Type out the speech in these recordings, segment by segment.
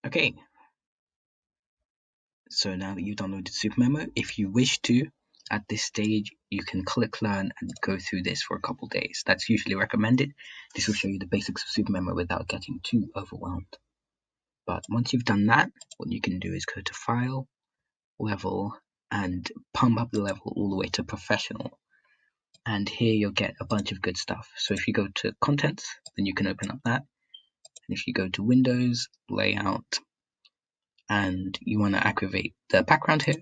Okay, so now that you've downloaded SuperMemo, if you wish to, at this stage, you can click learn and go through this for a couple days. That's usually recommended. This will show you the basics of SuperMemo without getting too overwhelmed. But once you've done that, what you can do is go to File, Level, and pump up the level all the way to Professional. And here you'll get a bunch of good stuff. So if you go to Contents, then you can open up that. And if you go to Windows, Layout, and you want to activate the background here,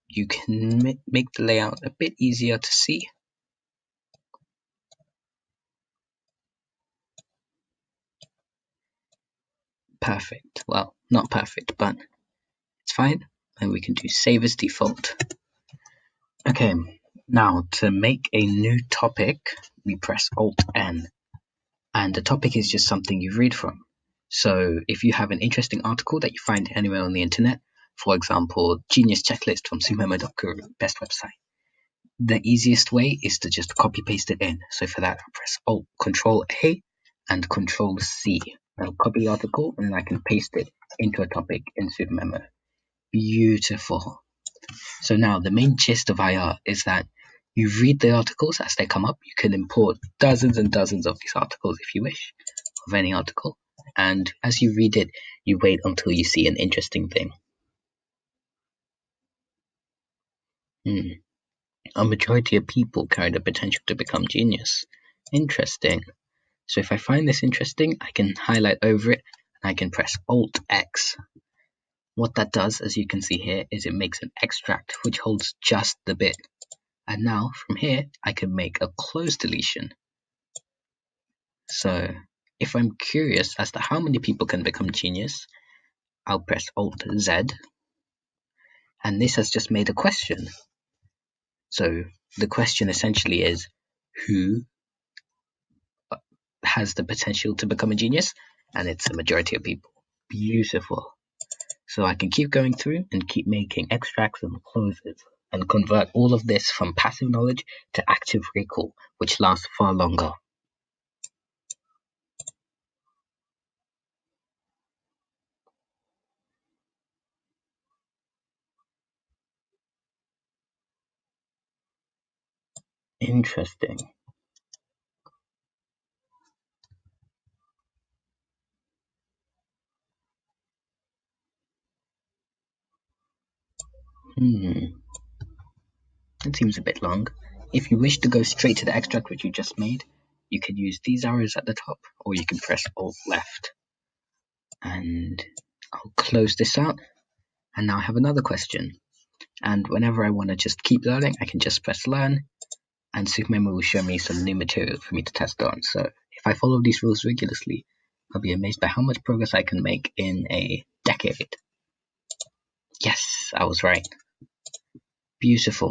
you can make the layout a bit easier to see. Perfect. Well, not perfect, but it's fine. And we can do save as default. Okay, now to make a new topic, we press Alt-N. And the topic is just something you read from. So if you have an interesting article that you find anywhere on the internet, for example, Genius Checklist from SuperMemo.guru, best website, the easiest way is to just copy paste it in. So for that, I press Alt, Control A and Control C. I'll copy the article and then I can paste it into a topic in SuperMemo. Beautiful. So now the main gist of IR is that you read the articles as they come up. You can import dozens and dozens of these articles if you wish, of any article. And as you read it, you wait until you see an interesting thing. A majority of people carry the potential to become genius. Interesting. So if I find this interesting, I can highlight over it and I can press Alt X. What that does, as you can see here, is it makes an extract which holds just the bit. And now from here, I can make a close deletion. So if I'm curious as to how many people can become genius, I'll press Alt Z. And this has just made a question. So the question essentially is, who has the potential to become a genius? And it's a majority of people. Beautiful. So I can keep going through and keep making extracts and closes and convert all of this from passive knowledge to active recall, which lasts far longer. Interesting. It seems a bit long. If you wish to go straight to the extract which you just made, you can use these arrows at the top, or you can press Alt left. And I'll close this out. And now I have another question. And whenever I want to just keep learning, I can just press learn, and SuperMemo will show me some new material for me to test on. So if I follow these rules rigorously, I'll be amazed by how much progress I can make in a decade. Yes, I was right. Beautiful.